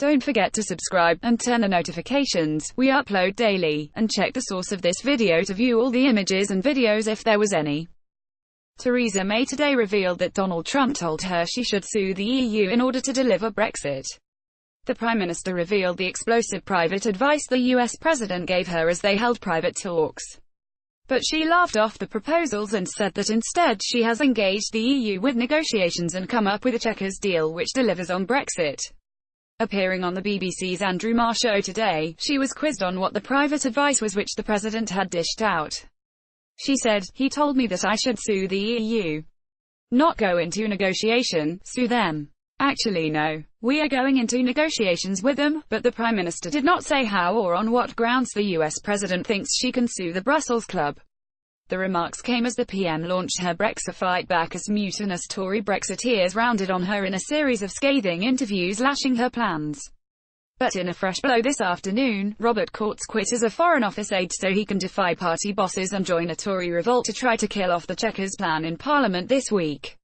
Don't forget to subscribe, and turn the notifications. We upload daily. And check the source of this video to view all the images and videos if there was any. Theresa May today revealed that Donald Trump told her she should sue the EU in order to deliver Brexit. The Prime Minister revealed the explosive private advice the US President gave her as they held private talks. But she laughed off the proposals and said that instead she has engaged the EU with negotiations and come up with a Chequers deal which delivers on Brexit. Appearing on the BBC's Andrew Marr show today, she was quizzed on what the private advice was which the president had dished out. She said, "He told me that I should sue the EU. Not go into negotiation, sue them. Actually no. We are going into negotiations with them," but the Prime Minister did not say how or on what grounds the US President thinks she can sue the Brussels Club. The remarks came as the PM launched her Brexit fight back as mutinous Tory Brexiteers rounded on her in a series of scathing interviews lashing her plans. But in a fresh blow this afternoon, Robert Courts quit as a Foreign Office aide so he can defy party bosses and join a Tory revolt to try to kill off the Chequers plan in Parliament this week.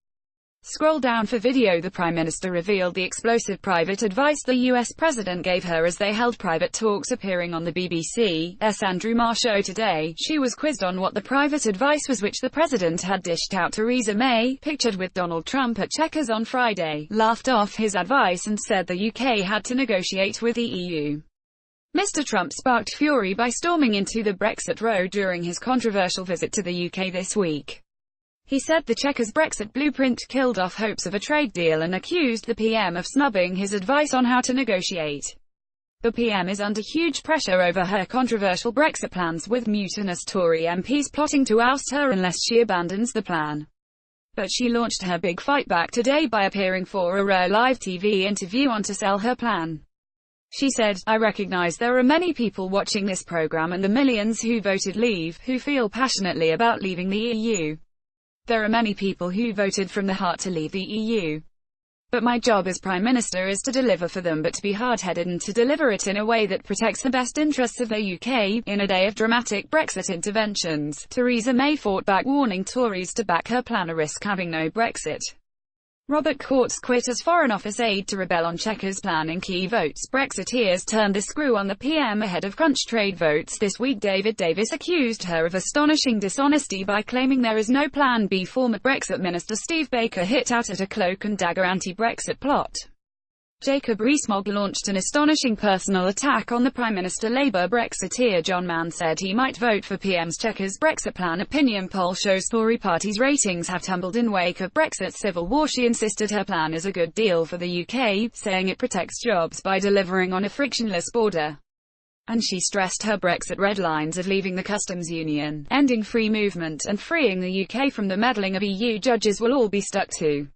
Scroll down for video. The Prime Minister revealed the explosive private advice the US President gave her as they held private talks. Appearing on the BBC's Andrew Marr show today, she was quizzed on what the private advice was which the President had dished out. Theresa May, pictured with Donald Trump at Chequers on Friday, laughed off his advice and said the UK had to negotiate with the EU. Mr. Trump sparked fury by storming into the Brexit row during his controversial visit to the UK this week. He said the Chequers Brexit blueprint killed off hopes of a trade deal and accused the PM of snubbing his advice on how to negotiate. The PM is under huge pressure over her controversial Brexit plans, with mutinous Tory MPs plotting to oust her unless she abandons the plan. But she launched her big fight back today by appearing for a rare live TV interview on to sell her plan. She said, "I recognize there are many people watching this program and the millions who voted Leave, who feel passionately about leaving the EU. There are many people who voted from the heart to leave the EU. But my job as Prime Minister is to deliver for them, but to be hard-headed and to deliver it in a way that protects the best interests of the UK, in a day of dramatic Brexit interventions." Theresa May fought back, warning Tories to back her plan, a risk having no Brexit. Robert Courts quit as Foreign Office aide to rebel on Chequers' plan in key votes. Brexiteers turned the screw on the PM ahead of crunch trade votes this week. David Davis accused her of astonishing dishonesty by claiming there is no plan B. Former Brexit Minister Steve Baker hit out at a cloak-and-dagger anti-Brexit plot. Jacob Rees-Mogg launched an astonishing personal attack on the Prime Minister. Labour Brexiteer John Mann said he might vote for PM's Chequers Brexit plan. Opinion poll shows Tory party's ratings have tumbled in wake of Brexit's civil war. She insisted her plan is a good deal for the UK, saying it protects jobs by delivering on a frictionless border. And she stressed her Brexit red lines of leaving the customs union, ending free movement, and freeing the UK from the meddling of EU judges will all be stuck to.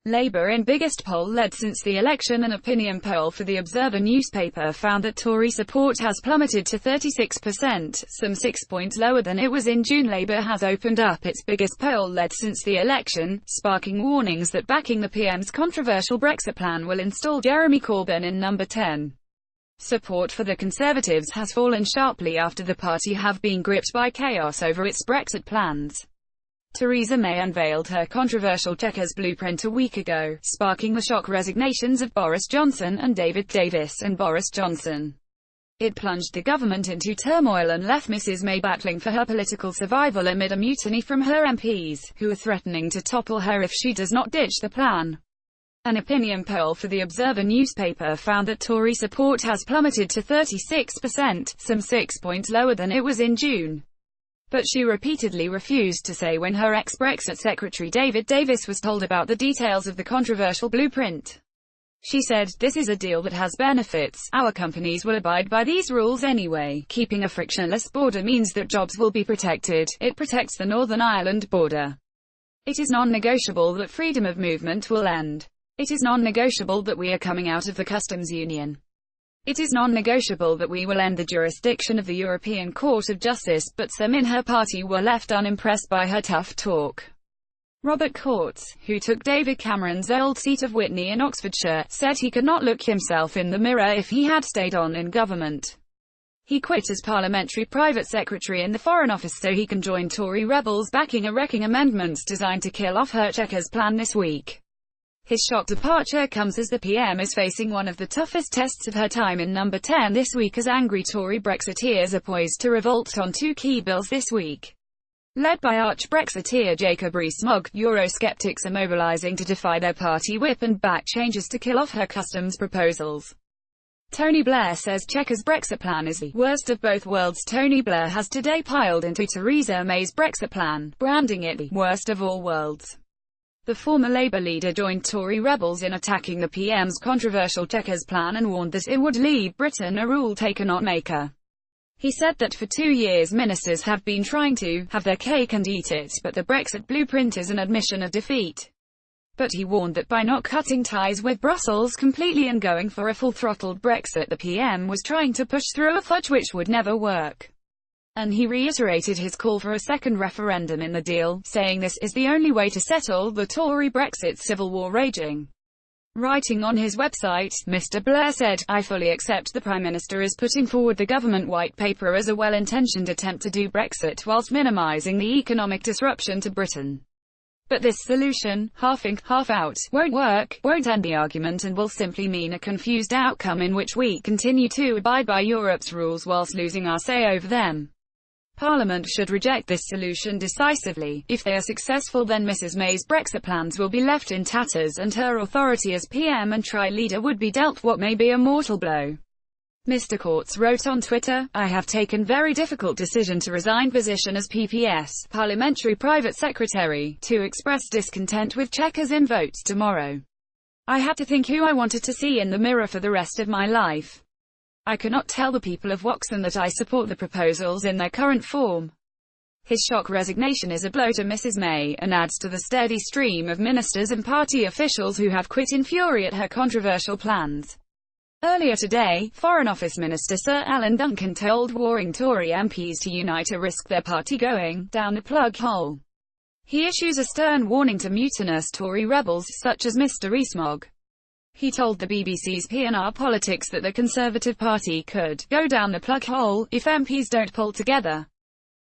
Labour in biggest poll led since the election. An opinion poll for the Observer newspaper found that Tory support has plummeted to 36%, some 6 points lower than it was in June. Labour has opened up its biggest poll led since the election, sparking warnings that backing the PM's controversial Brexit plan will install Jeremy Corbyn in number 10. Support for the Conservatives has fallen sharply after the party have been gripped by chaos over its Brexit plans. Theresa May unveiled her controversial Chequers blueprint a week ago, sparking the shock resignations of Boris Johnson and David Davis and Boris Johnson. It plunged the government into turmoil and left Mrs May battling for her political survival amid a mutiny from her MPs, who are threatening to topple her if she does not ditch the plan. An opinion poll for the Observer newspaper found that Tory support has plummeted to 36%, some 6 points lower than it was in June. But she repeatedly refused to say when her ex-Brexit Secretary David Davis was told about the details of the controversial blueprint. She said, "This is a deal that has benefits. Our companies will abide by these rules anyway. Keeping a frictionless border means that jobs will be protected. It protects the Northern Ireland border. It is non-negotiable that freedom of movement will end. It is non-negotiable that we are coming out of the customs union. It is non-negotiable that we will end the jurisdiction of the European Court of Justice." But some in her party were left unimpressed by her tough talk. Robert Courts, who took David Cameron's old seat of Witney in Oxfordshire, said he could not look himself in the mirror if he had stayed on in government. He quit as parliamentary private secretary in the Foreign Office so he can join Tory rebels backing a wrecking amendments designed to kill off her Chequers plan this week. His shock departure comes as the PM is facing one of the toughest tests of her time in number 10 this week, as angry Tory Brexiteers are poised to revolt on two key bills this week. Led by arch-Brexiteer Jacob Rees-Mogg, Eurosceptics are mobilising to defy their party whip and back changes to kill off her customs proposals. Tony Blair says Chequers' Brexit plan is the worst of both worlds. Tony Blair has today piled into Theresa May's Brexit plan, branding it the worst of all worlds. The former Labour leader joined Tory rebels in attacking the PM's controversial Chequers plan and warned that it would leave Britain a rule-taker-not-maker. He said that for 2 years ministers have been trying to have their cake and eat it, but the Brexit blueprint is an admission of defeat. But he warned that by not cutting ties with Brussels completely and going for a full-throttled Brexit, the PM was trying to push through a fudge which would never work. And he reiterated his call for a second referendum in the deal, saying this is the only way to settle the Tory Brexit civil war raging. Writing on his website, Mr. Blair said, "I fully accept the Prime Minister is putting forward the government white paper as a well-intentioned attempt to do Brexit whilst minimising the economic disruption to Britain. But this solution, half in, half out, won't work, won't end the argument, and will simply mean a confused outcome in which we continue to abide by Europe's rules whilst losing our say over them. Parliament should reject this solution decisively. If they are successful, then Mrs May's Brexit plans will be left in tatters and her authority as PM and tri-leader would be dealt what may be a mortal blow." Mr Courts wrote on Twitter, "I have taken very difficult decision to resign position as PPS, Parliamentary Private Secretary, to express discontent with Chequers in votes tomorrow. I had to think who I wanted to see in the mirror for the rest of my life. I cannot tell the people of Woxon that I support the proposals in their current form." His shock resignation is a blow to Mrs May, and adds to the steady stream of ministers and party officials who have quit in fury at her controversial plans. Earlier today, Foreign Office Minister Sir Alan Duncan told warring Tory MPs to unite or risk their party going down the plug hole. He issues a stern warning to mutinous Tory rebels, such as Mr Rees-Mogg. He told the BBC's P&R Politics that the Conservative Party could go down the plug hole if MPs don't pull together.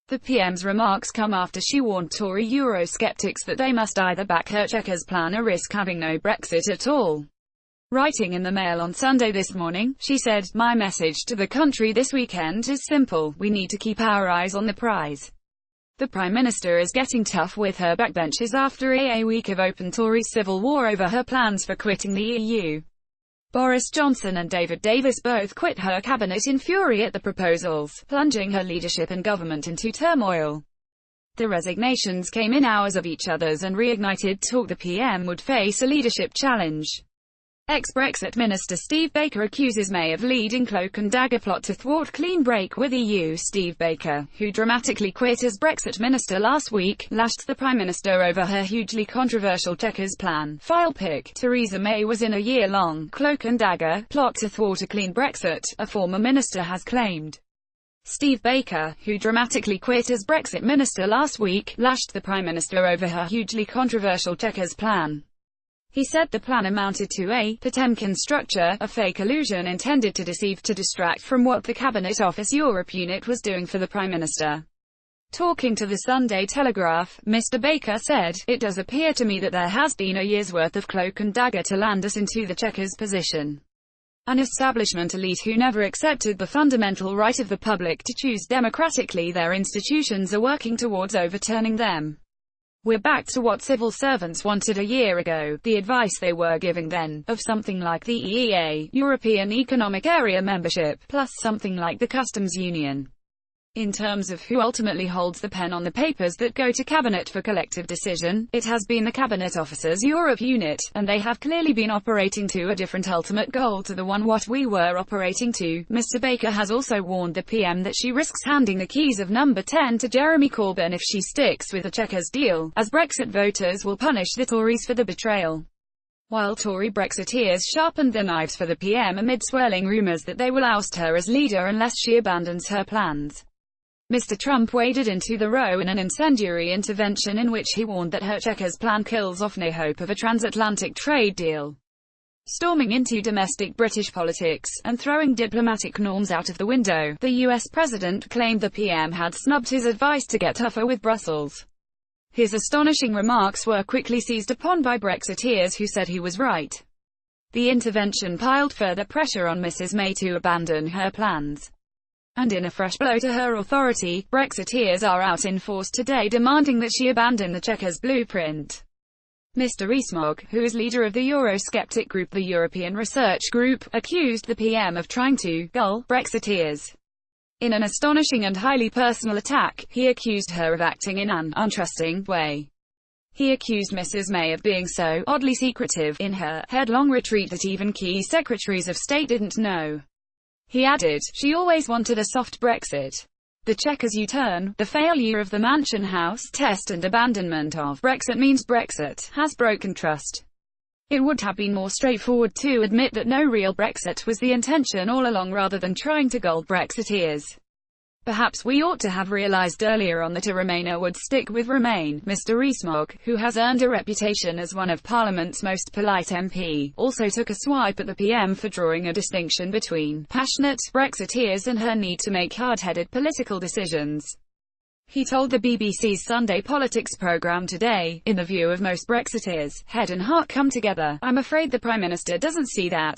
The PM's remarks come after she warned Tory Eurosceptics that they must either back her Chequers plan or risk having no Brexit at all. Writing in the Mail on Sunday this morning, she said, "My message to the country this weekend is simple: we need to keep our eyes on the prize. The Prime Minister is getting tough with her backbenchers after a week of open Tory civil war over her plans for quitting the EU. Boris Johnson and David Davis both quit her cabinet in fury at the proposals, plunging her leadership and government into turmoil. The resignations came in hours of each other's and reignited talk the PM would face a leadership challenge. Ex-Brexit Minister Steve Baker accuses May of leading cloak and dagger plot to thwart clean break with EU. Steve Baker, who dramatically quit as Brexit Minister last week, lashed the Prime Minister over her hugely controversial Chequers plan. File pic. Theresa May was in a year-long cloak and dagger plot to thwart a clean Brexit, a former minister has claimed. Steve Baker, who dramatically quit as Brexit Minister last week, lashed the Prime Minister over her hugely controversial Chequers plan. He said the plan amounted to a Potemkin structure, a fake illusion intended to deceive, to distract from what the Cabinet Office Europe unit was doing for the Prime Minister. Talking to the Sunday Telegraph, Mr Baker said, "It does appear to me that there has been a year's worth of cloak and dagger to land us into the Chequers position. An establishment elite who never accepted the fundamental right of the public to choose democratically their institutions are working towards overturning them. We're back to what civil servants wanted a year ago, the advice they were giving then, of something like the EEA, European Economic Area membership, plus something like the Customs Union. In terms of who ultimately holds the pen on the papers that go to Cabinet for collective decision, it has been the Cabinet Officers Europe unit, and they have clearly been operating to a different ultimate goal to the one what we were operating to." Mr Baker has also warned the PM that she risks handing the keys of number 10 to Jeremy Corbyn if she sticks with the Chequers deal, as Brexit voters will punish the Tories for the betrayal. While Tory Brexiteers sharpened their knives for the PM amid swirling rumours that they will oust her as leader unless she abandons her plans, Mr Trump waded into the row in an incendiary intervention in which he warned that her Chequers plan kills off any hope of a transatlantic trade deal. Storming into domestic British politics, and throwing diplomatic norms out of the window, the US president claimed the PM had snubbed his advice to get tougher with Brussels. His astonishing remarks were quickly seized upon by Brexiteers who said he was right. The intervention piled further pressure on Mrs May to abandon her plans. And in a fresh blow to her authority, Brexiteers are out in force today demanding that she abandon the Chequers blueprint. Mr Rees-Mogg, who is leader of the Eurosceptic group the European Research Group, accused the PM of trying to gull Brexiteers. In an astonishing and highly personal attack, he accused her of acting in an untrusting way. He accused Mrs May of being so oddly secretive in her headlong retreat that even key secretaries of state didn't know. He added, she always wanted a soft Brexit. The Chequers U-turn, the failure of the Mansion House test and abandonment of Brexit means Brexit has broken trust. It would have been more straightforward to admit that no real Brexit was the intention all along rather than trying to gull Brexiteers. Perhaps we ought to have realised earlier on that a Remainer would stick with Remain. Mr Rees-Mogg, who has earned a reputation as one of Parliament's most polite MP, also took a swipe at the PM for drawing a distinction between passionate Brexiteers and her need to make hard-headed political decisions. He told the BBC's Sunday Politics programme Today, in the view of most Brexiteers, head and heart come together. I'm afraid the Prime Minister doesn't see that.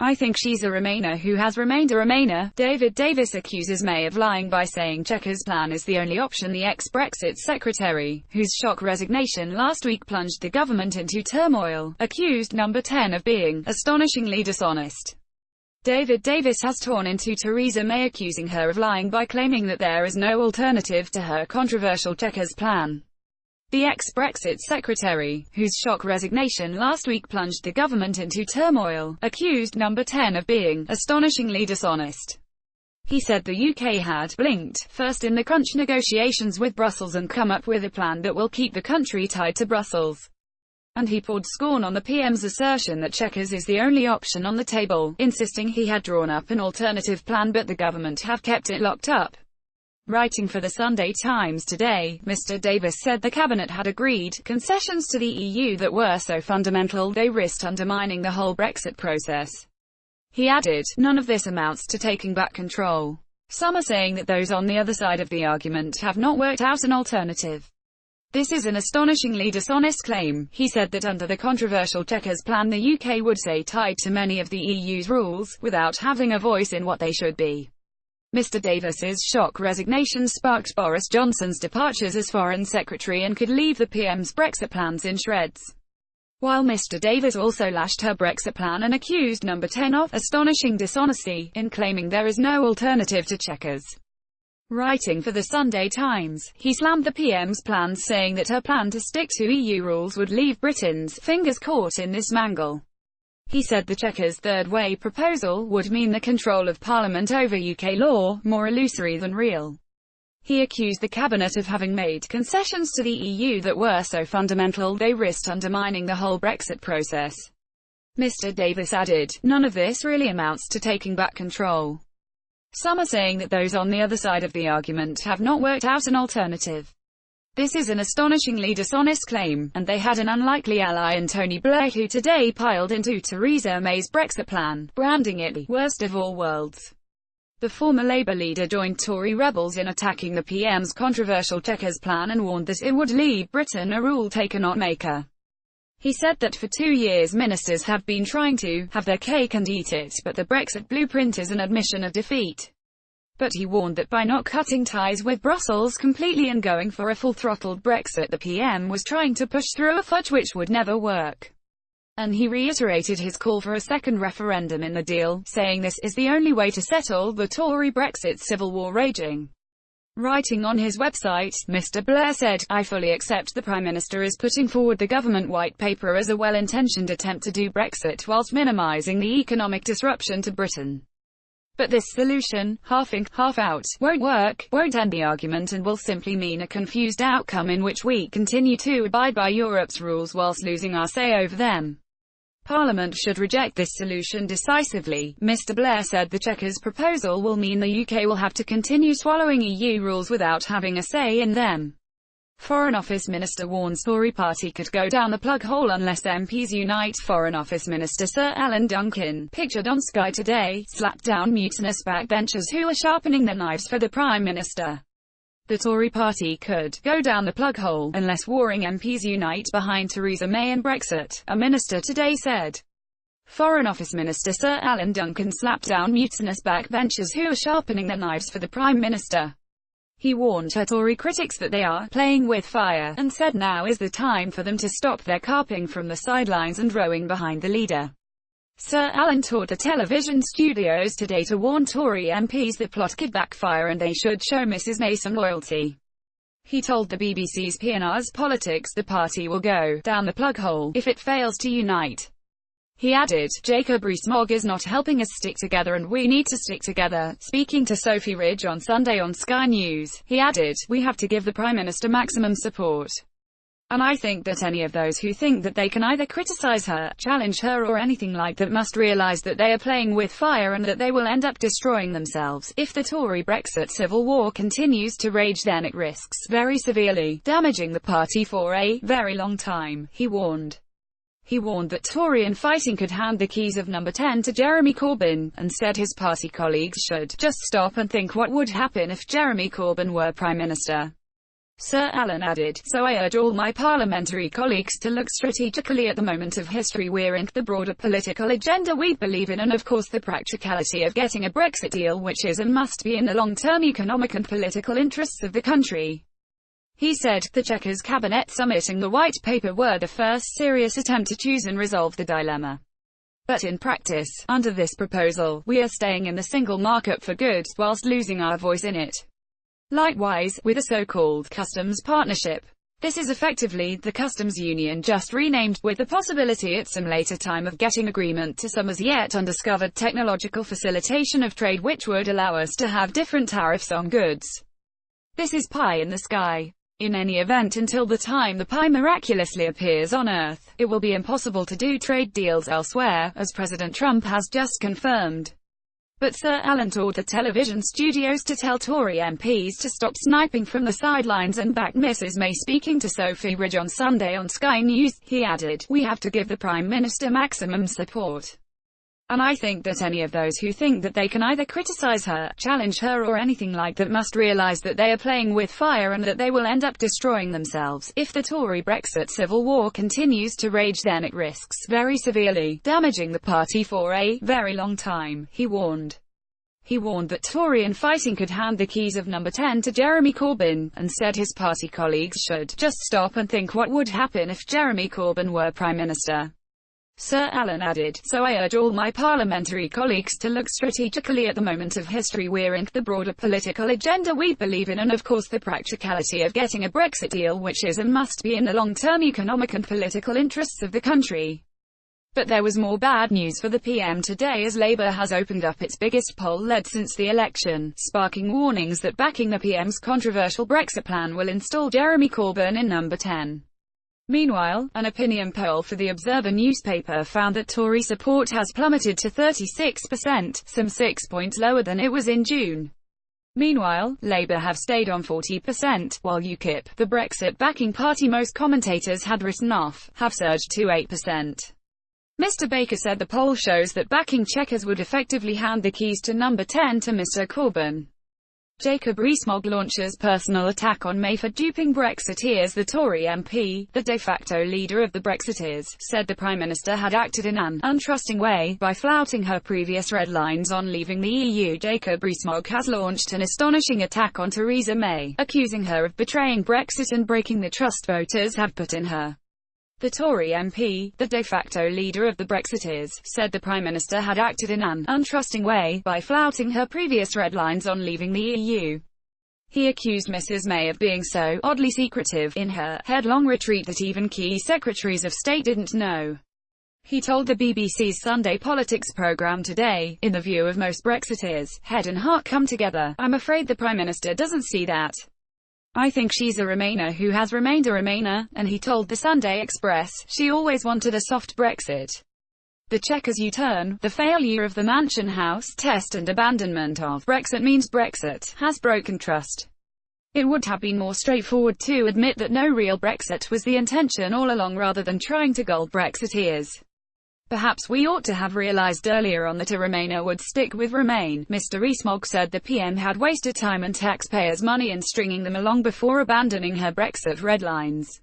I think she's a Remainer who has remained a Remainer. David Davis accuses May of lying by saying Chequers' plan is the only option. The ex-Brexit secretary, whose shock resignation last week plunged the government into turmoil, accused Number 10 of being astonishingly dishonest. David Davis has torn into Theresa May, accusing her of lying by claiming that there is no alternative to her controversial Chequers plan. The ex-Brexit secretary, whose shock resignation last week plunged the government into turmoil, accused Number 10 of being astonishingly dishonest. He said the UK had blinked first in the crunch negotiations with Brussels and come up with a plan that will keep the country tied to Brussels. And he poured scorn on the PM's assertion that Chequers is the only option on the table, insisting he had drawn up an alternative plan but the government have kept it locked up. Writing for the Sunday Times today, Mr Davis said the cabinet had agreed concessions to the EU that were so fundamental they risked undermining the whole Brexit process. He added, none of this amounts to taking back control. Some are saying that those on the other side of the argument have not worked out an alternative. This is an astonishingly dishonest claim. He said that under the controversial Chequers plan the UK would stay tied to many of the EU's rules, without having a voice in what they should be. Mr Davis's shock resignation sparked Boris Johnson's departures as Foreign Secretary and could leave the PM's Brexit plans in shreds. While Mr Davis also lashed her Brexit plan and accused Number 10 of astonishing dishonesty in claiming there is no alternative to Chequers. Writing for the Sunday Times, he slammed the PM's plans, saying that her plan to stick to EU rules would leave Britain's fingers caught in this mangle. He said the Chequers' third way proposal would mean the control of Parliament over UK law, more illusory than real. He accused the cabinet of having made concessions to the EU that were so fundamental they risked undermining the whole Brexit process. Mr Davis added, none of this really amounts to taking back control. Some are saying that those on the other side of the argument have not worked out an alternative. This is an astonishingly dishonest claim, and they had an unlikely ally in Tony Blair, who today piled into Theresa May's Brexit plan, branding it the worst of all worlds. The former Labour leader joined Tory rebels in attacking the PM's controversial Chequers plan and warned that it would leave Britain a rule-taker-not-maker. He said that for 2 years ministers have been trying to have their cake and eat it, but the Brexit blueprint is an admission of defeat. But he warned that by not cutting ties with Brussels completely and going for a full-throttled Brexit, the PM was trying to push through a fudge which would never work. And he reiterated his call for a second referendum in the deal, saying this is the only way to settle the Tory Brexit civil war raging. Writing on his website, Mr Blair said, I fully accept the Prime Minister is putting forward the government white paper as a well-intentioned attempt to do Brexit whilst minimising the economic disruption to Britain. But this solution, half in, half out, won't work, won't end the argument and will simply mean a confused outcome in which we continue to abide by Europe's rules whilst losing our say over them. Parliament should reject this solution decisively. Mr Blair said the Chequers proposal will mean the UK will have to continue swallowing EU rules without having a say in them. Foreign Office Minister warns Tory party could go down the plug hole unless MPs unite. Foreign Office Minister Sir Alan Duncan, pictured on Sky Today, slapped down mutinous backbenchers who are sharpening their knives for the Prime Minister. The Tory party could go down the plug hole unless warring MPs unite behind Theresa May and Brexit, a minister today said. Foreign Office Minister Sir Alan Duncan slapped down mutinous backbenchers who are sharpening their knives for the Prime Minister. He warned her Tory critics that they are playing with fire, and said now is the time for them to stop their carping from the sidelines and rowing behind the leader. Sir Alan toured the television studios today to warn Tory MPs that plot could backfire and they should show Mrs May some loyalty. He told the BBC's PNR's Politics the party will go down the plug hole if it fails to unite. He added, Jacob Rees-Mogg is not helping us stick together and we need to stick together. Speaking to Sophie Ridge on Sunday on Sky News, he added, we have to give the Prime Minister maximum support. And I think that any of those who think that they can either criticise her, challenge her or anything like that must realise that they are playing with fire and that they will end up destroying themselves. If the Tory Brexit civil war continues to rage, then it risks very severely damaging the party for a very long time, he warned. He warned that Tory infighting could hand the keys of number 10 to Jeremy Corbyn, and said his party colleagues should just stop and think what would happen if Jeremy Corbyn were Prime Minister. Sir Alan added, so I urge all my parliamentary colleagues to look strategically at the moment of history we're in, the broader political agenda we believe in, and of course the practicality of getting a Brexit deal which is and must be in the long-term economic and political interests of the country. He said, the Chequers cabinet summit and the white paper were the first serious attempt to choose and resolve the dilemma. But in practice, under this proposal, we are staying in the single market for good, whilst losing our voice in it. Likewise, with a so-called customs partnership. This is effectively the customs union just renamed, with the possibility at some later time of getting agreement to some as yet undiscovered technological facilitation of trade which would allow us to have different tariffs on goods. This is pie in the sky. In any event, until the time the pie miraculously appears on Earth, it will be impossible to do trade deals elsewhere, as President Trump has just confirmed. But Sir Alan toured the television studios to tell Tory MPs to stop sniping from the sidelines and back Mrs May. Speaking to Sophie Ridge on Sunday on Sky News, he added, we have to give the Prime Minister maximum support. And I think that any of those who think that they can either criticise her, challenge her or anything like that must realise that they are playing with fire and that they will end up destroying themselves. If the Tory Brexit civil war continues to rage, then it risks very severely damaging the party for a very long time, he warned. He warned that Tory infighting could hand the keys of number 10 to Jeremy Corbyn, and said his party colleagues should just stop and think what would happen if Jeremy Corbyn were Prime Minister. Sir Alan added, so I urge all my parliamentary colleagues to look strategically at the moment of history we're in, the broader political agenda we believe in, and of course the practicality of getting a Brexit deal which is and must be in the long-term economic and political interests of the country. But there was more bad news for the PM today, as Labour has opened up its biggest poll led since the election, sparking warnings that backing the PM's controversial Brexit plan will install Jeremy Corbyn in number 10. Meanwhile, an opinion poll for the Observer newspaper found that Tory support has plummeted to 36%, some 6 points lower than it was in June. Meanwhile, Labour have stayed on 40%, while UKIP, the Brexit-backing party most commentators had written off, have surged to 8%. Mr Baker said the poll shows that backing Chequers would effectively hand the keys to number 10 to Mr Corbyn. Jacob Rees-Mogg launches personal attack on May for duping Brexiteers. The Tory MP, the de facto leader of the Brexiteers, said the Prime Minister had acted in an untrusting way by flouting her previous red lines on leaving the EU. Jacob Rees-Mogg has launched an astonishing attack on Theresa May, accusing her of betraying Brexit and breaking the trust voters have put in her. The Tory MP, the de facto leader of the Brexiteers, said the Prime Minister had acted in an untrusting way by flouting her previous red lines on leaving the EU. He accused Mrs May of being so oddly secretive in her headlong retreat that even key secretaries of state didn't know. He told the BBC's Sunday Politics programme today, in the view of most Brexiteers, head and heart come together. I'm afraid the Prime Minister doesn't see that. I think she's a Remainer who has remained a Remainer, and he told the Sunday Express, she always wanted a soft Brexit. The Chequers U-turn, the failure of the Mansion House test and abandonment of Brexit means Brexit has broken trust. It would have been more straightforward to admit that no real Brexit was the intention all along rather than trying to gull Brexiteers. Perhaps we ought to have realised earlier on that a Remainer would stick with Remain. Mr Rees-Mogg said the PM had wasted time and taxpayers' money in stringing them along before abandoning her Brexit red lines.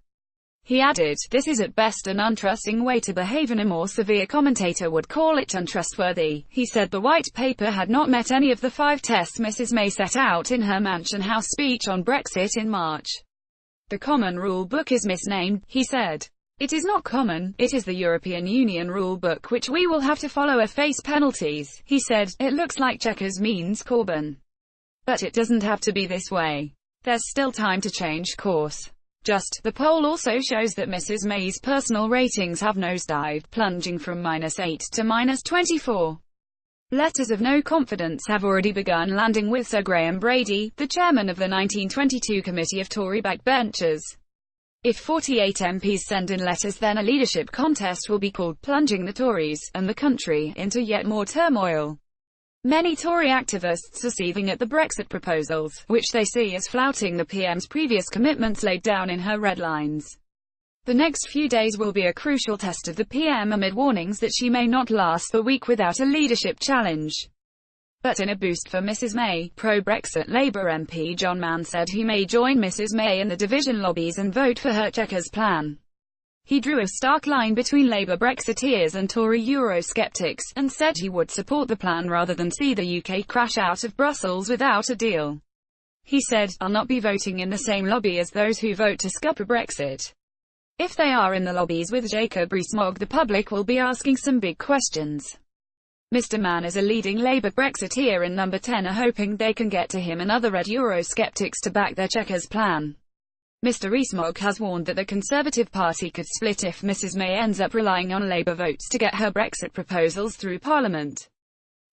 He added, "This is at best an untrusting way to behave, and a more severe commentator would call it untrustworthy." He said the White Paper had not met any of the 5 tests Mrs May set out in her Mansion House speech on Brexit in March. "The Common Rule Book is misnamed," he said. "It is not common, it is the European Union Rule Book, which we will have to follow or face penalties." He said, "It looks like Chequers means Corbyn. But it doesn't have to be this way. There's still time to change course." The poll also shows that Mrs May's personal ratings have nosedived, plunging from -8 to -24. Letters of no confidence have already begun landing with Sir Graham Brady, the chairman of the 1922 committee of Tory backbenchers. If 48 MPs send in letters, then a leadership contest will be called, plunging the Tories, and the country, into yet more turmoil. Many Tory activists are seething at the Brexit proposals, which they see as flouting the PM's previous commitments laid down in her red lines. The next few days will be a crucial test of the PM amid warnings that she may not last the week without a leadership challenge. But in a boost for Mrs May, pro-Brexit Labour MP John Mann said he may join Mrs May in the division lobbies and vote for her Chequers plan. He drew a stark line between Labour Brexiteers and Tory Eurosceptics, and said he would support the plan rather than see the UK crash out of Brussels without a deal. He said, "I'll not be voting in the same lobby as those who vote to scupper Brexit. If they are in the lobbies with Jacob Rees-Mogg, the public will be asking some big questions." Mr Mann is a leading Labour Brexiteer, and Number 10 are hoping they can get to him and other red Eurosceptics to back their Chequers plan. Mr Rees-Mogg has warned that the Conservative Party could split if Mrs May ends up relying on Labour votes to get her Brexit proposals through Parliament.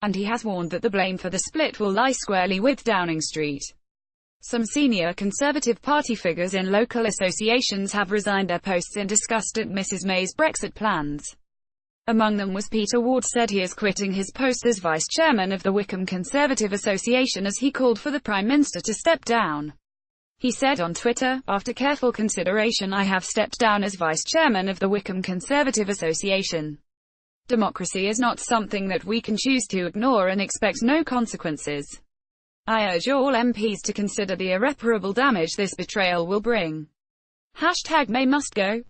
And he has warned that the blame for the split will lie squarely with Downing Street. Some senior Conservative Party figures in local associations have resigned their posts in disgust at Mrs May's Brexit plans. Among them was Peter Ward. Said he is quitting his post as Vice Chairman of the Wycombe Conservative Association as he called for the Prime Minister to step down. He said on Twitter, "After careful consideration, I have stepped down as Vice Chairman of the Wycombe Conservative Association. Democracy is not something that we can choose to ignore and expect no consequences. I urge all MPs to consider the irreparable damage this betrayal will bring. #May must go."